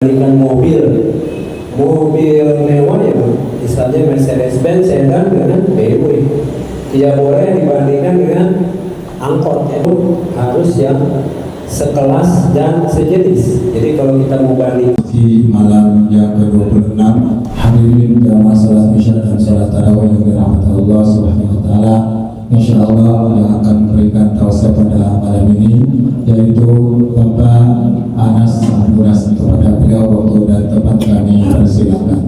Dibandingkan mobil mewah ya, misalnya Mercedes-Benz sedan dengan BMW, tidak boleh dibandingkan dengan angkot ya, harus yang sekelas dan sejenis. Jadi kalau kita mau banding di malam yang ke-26 hadirin jamaah salat isya dan salat tarawih yang dirahmati Allah Subhanahu wa taala, insyaallah yang akan memberikan tausiah pada malam ini yaitu Bapak Anas Abduras. Kepada beliau waktu dan tempat kami persilakan.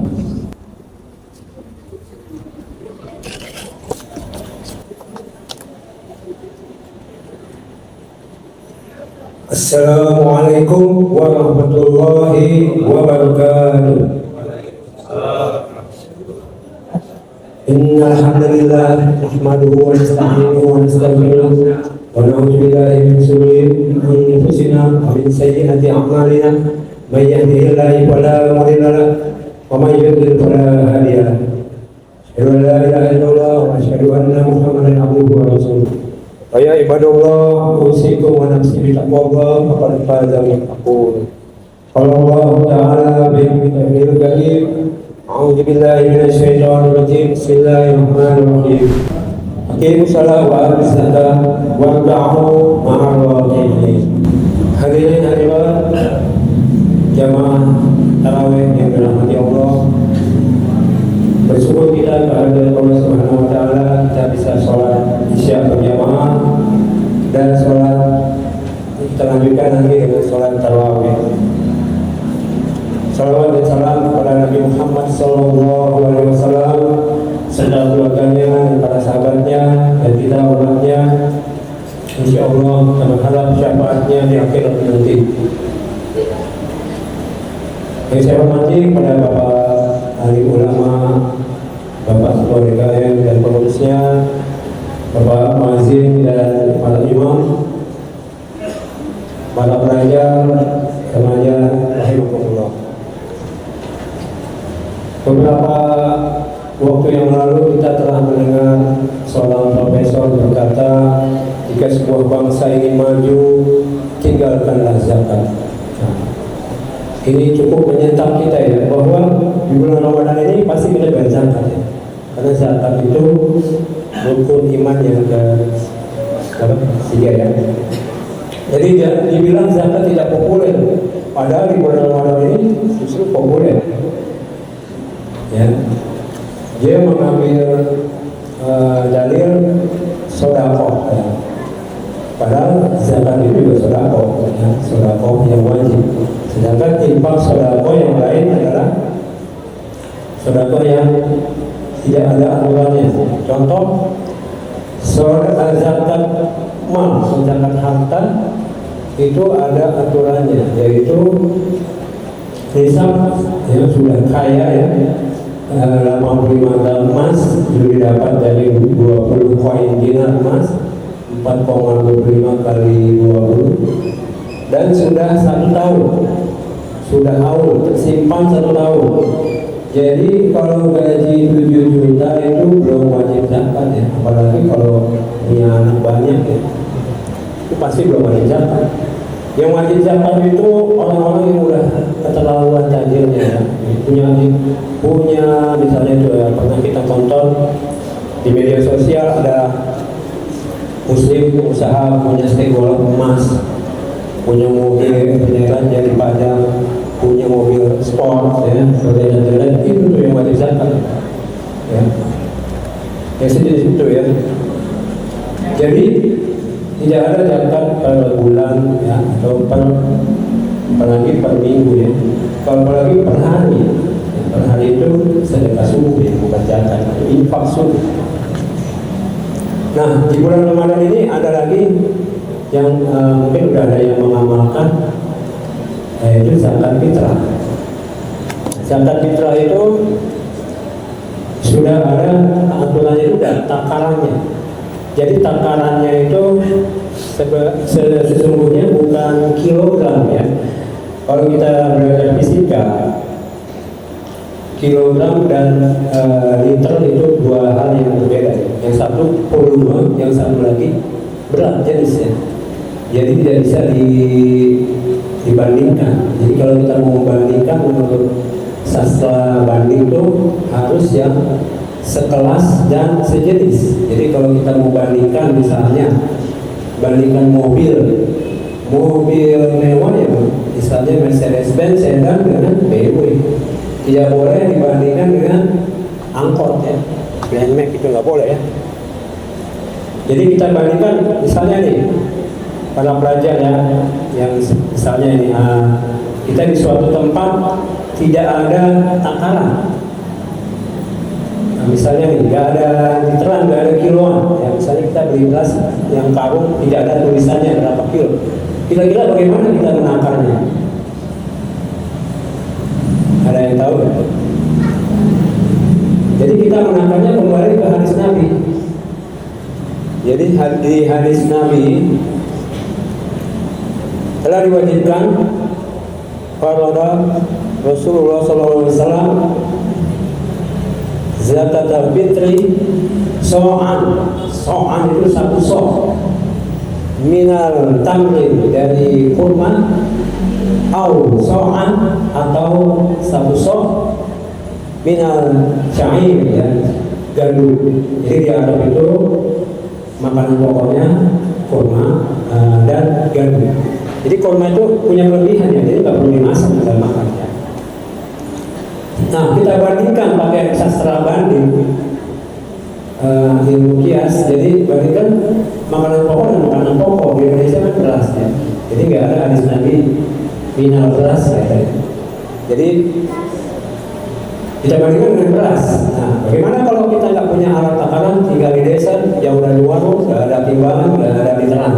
Assalamualaikum warahmatullahi wabarakatuh. Innal hamdalillah nahmaduhu wa nasta'inuhu wa nastaghfiruh wa na'udzu billahi min shururi anfusina wa min sayyiati a'malina may yahdihillahu fala mudilla lahu wa may yudlil fala hadiya lahu. Asyhadu an la ilaha illallah wa asyhadu anna Muhammadan abduhu wa rasuluh. Ya ibadallah, usikum wa nafsi bitaqwallah faqad faza muttaqun. Qala Allah Ta'ala bil karim, a'udzu billahi minasy syaithanir rajim. Bismillahirrahmanirrahim. Aqimus shalah wa atuz zakah warka'u ma'ar raki'in. Hadirin hadirat jamaah tarawih yang dirahmati Allah, bersyukur kita kepada Allah Subhanahu wa taala kita bisa sholat isya berjamaah dan sholat kita lanjutkan lagi dengan sholat tarawih. Salawat dan salam kepada Nabi Muhammad sallallahu alaihi wasallam serta keluarganya dan para sahabatnya dan kita umatnya. Insyaallah kita berharap syafaatnya di akhir nanti. Yang saya hormati kepada Bapak ahli ulama, Bapak Ketua DKM dan pengurusnya, Bapak muazzin dan para imam, para pelajar, remaja, rahimahumullah. Beberapa waktu yang lalu kita telah mendengar seorang profesor berkata, jika sebuah bangsa ingin maju, tinggalkanlah zakat. Ini cukup menyentak kita ya, bahwa di bulan Ramadan ini pasti kita bayar zakat ya. Karena zakat itu rukun iman yang ketiga ya. Jadi dibilang zakat tidak populer, padahal di bulan Ramadan ini justru populer. Ya, dia mengambil dalil sedekah. Ya. Padahal zakat itu juga sedekah, ya, sedekah yang wajib. Sedangkan infak sedekah yang lain adalah sedekah yang tidak ada aturannya. Contoh, zakat mal, zakat harta itu ada aturannya, yaitu nisab yang sudah kaya ya, 85 gram emas itu didapat dari 20 koin dinar emas, 4,25 kali 20, dan sudah 1 tahun, sudah haul, tersimpan 1 tahun. Jadi kalau gaji 7 juta itu belum wajib zakat ya, apalagi kalau punya anak banyak ya, itu pasti belum wajib zakat. Yang wajib zakat itu orang-orang yang udah keterlaluan tajirnya ya, punya misalnya itu ya, pernah kita tonton di media sosial ada muslim usaha punya steak golok emas, punya mobil beneran jadi pajak, punya mobil sport ya, berjalan-jalan, itu tuh yang wajib zakat ya. Ya sejenis itu ya. Jadi tidak ada zakat per bulan ya, atau apalagi per minggu ya. Kalau apalagi per hari ya. Per hari itu sedekah subuh ya, bukan zakat, itu infak subuh. Nah, di bulan Ramadan ini ada lagi yang mungkin udah ada yang mengamalkan, yaitu zakat fitrah. Zakat fitrah itu sudah ada aturannya, itu dan takarannya. Jadi takarannya itu sesungguhnya bukan kilogram ya. Kalau kita belajar fisika, kilogram dan liter itu dua hal yang berbeda. Yang satu volume, yang satu lagi berat jenisnya. Jadi tidak bisa dibandingkan. Jadi kalau kita mau membandingkan yang sekelas dan sejenis. Jadi kalau kita mau bandingkan, misalnya bandingkan mobil mewah ya, misalnya Mercedes-Benz sedan dengan BMW, tidak boleh dibandingkan dengan angkot ya, Grand Max itu nggak boleh ya. Jadi kita bandingkan, misalnya nih para pelajar ya, yang misalnya ini kita di suatu tempat tidak ada takaran. Nah, misalnya nih nggak ada literan, nggak ada kiloan. Ya, misalnya kita beli beras yang karung tidak ada tulisannya berapa kilo. Kira-kira bagaimana kita menakarnya? Ada yang tahu? Jadi kita menakarnya kembali ke hadis Nabi. Jadi di hadis Nabi telah diwajibkan pada Rasulullah SAW zakat al-fitri so'an itu satu so' minal tamrin dari kurma, au so'an atau satu so' minal syair ya, gandum. Jadi di Arab itu makanan pokoknya kurma dan gandum. Jadi kurma itu punya kelebihan ya, jadi nggak perlu dimasak dalam makannya. Nah, kita bandingkan pakai sastra banding, ilmu kias. Jadi bandingkan makanan pokok dan makanan pokok. Di Indonesia kan beras ya, jadi nggak ada hadis Nabi minal beras ya. Jadi kita bandingkan dengan beras. Nah, bagaimana kalau kita nggak punya alat takaran, tinggal di desa, jauh dari warung, nggak ada timbangan, nggak ada literan.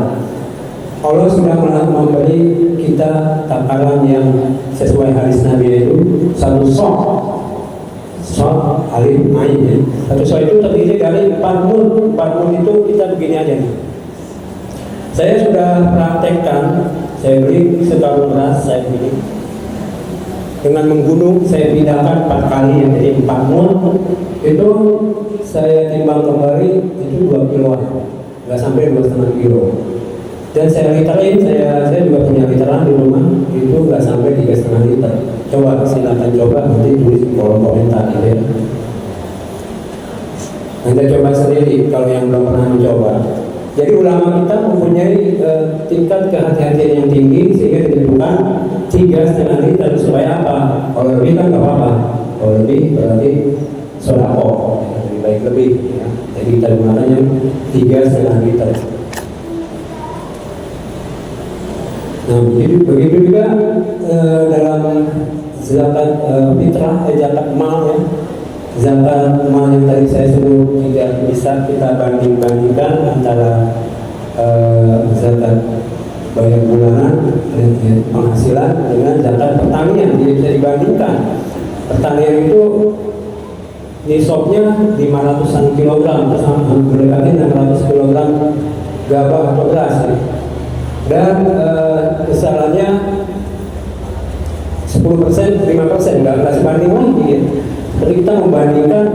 Allah sudah memberi kita takaran yang sesuai hadis Nabi, yaitu satu sok alif ain ya. Satu sok itu terdiri dari 4 mun. 4 mun itu kita begini aja nih. Saya sudah praktekkan, saya beli sekarung beras, saya beli dengan menggunung, saya pindahkan 4 kali yang jadi 4 mun. Itu saya timbang kembali itu 2 kiloan, nggak sampai 2,5 kilo. Dan saya literin, saya juga punya literan di rumah, itu nggak sampai 3,5 liter. Coba silakan coba, nanti tulis di kolom komentar gitu ya. Anda coba sendiri kalau yang belum pernah mencoba. Jadi ulama kita mempunyai tingkat kehati-hatian yang tinggi sehingga ditentukan 3,5 liter. Supaya apa? Kalau lebih kan nggak apa-apa. Kalau lebih berarti sodako, lebih baik lebih. Ya. Jadi kita gunakannya 3,5 liter. Nah, begitu juga dalam zakat fitrah, zakat mal ya. Zakat mal yang tadi saya sebut tidak bisa kita banding-bandingkan antara zakat bayar bulanan penghasilan dengan zakat pertanian, tidak bisa dibandingkan. Pertanian itu nisabnya 500-an kilogram, mendekati 600 kilogram gabah atau beras ya. Dan besarannya 10%, 5%, nggak sebanding lagi ya. Jadi kita membandingkan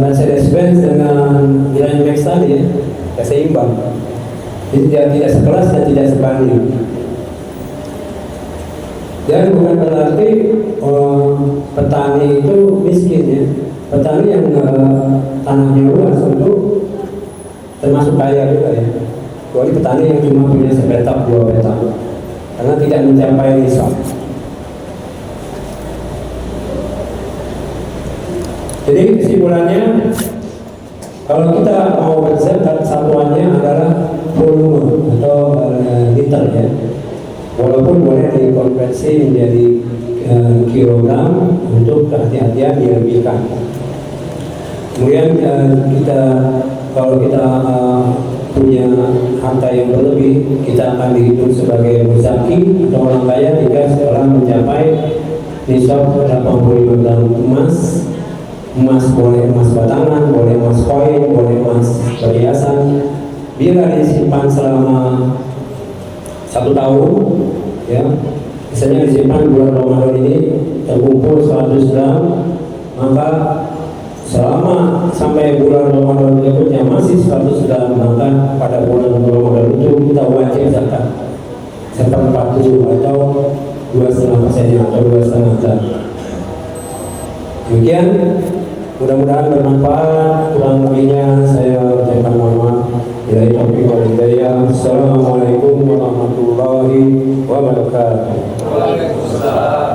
Mercedes-Benz dengan Grand Max tadi ya, nggak seimbang. Jadi tidak sekelas dan tidak sebanding. Dan bukan berarti petani itu miskin ya. Petani yang tanahnya luas itu termasuk kaya juga ya. Kecuali petani yang cuma punya sepetak 2 petak, karena tidak mencapai nisab. Jadi kesimpulannya, kalau kita mau berzakat, satuannya adalah volume atau liter ya. Walaupun boleh dikonversi menjadi kilogram untuk kehati-hatian dilebihkan. Kemudian kalau kita punya harta yang berlebih, kita akan dihitung sebagai muzaki atau orang kaya jika setelah mencapai nisab 85 gram emas. Emas boleh emas batangan, boleh emas koin, boleh emas perhiasan. Bila disimpan selama 1 tahun, ya, misalnya disimpan bulan Ramadan ini terkumpul 100 gram, maka selama sampai bulan Ramadan berikutnya masih 100 gram, maka pada bulan Ramadan itu kita wajib zakat 1/40 atau 2,5% atau 2,5 gram. Demikian Mudah-mudahan bermanfaat. Kurang lebihnya saya ucapkan mohon maaf. Bila taufiq wal hidayah. Assalamualaikum warahmatullahi wabarakatuh. Waalaikumsalam.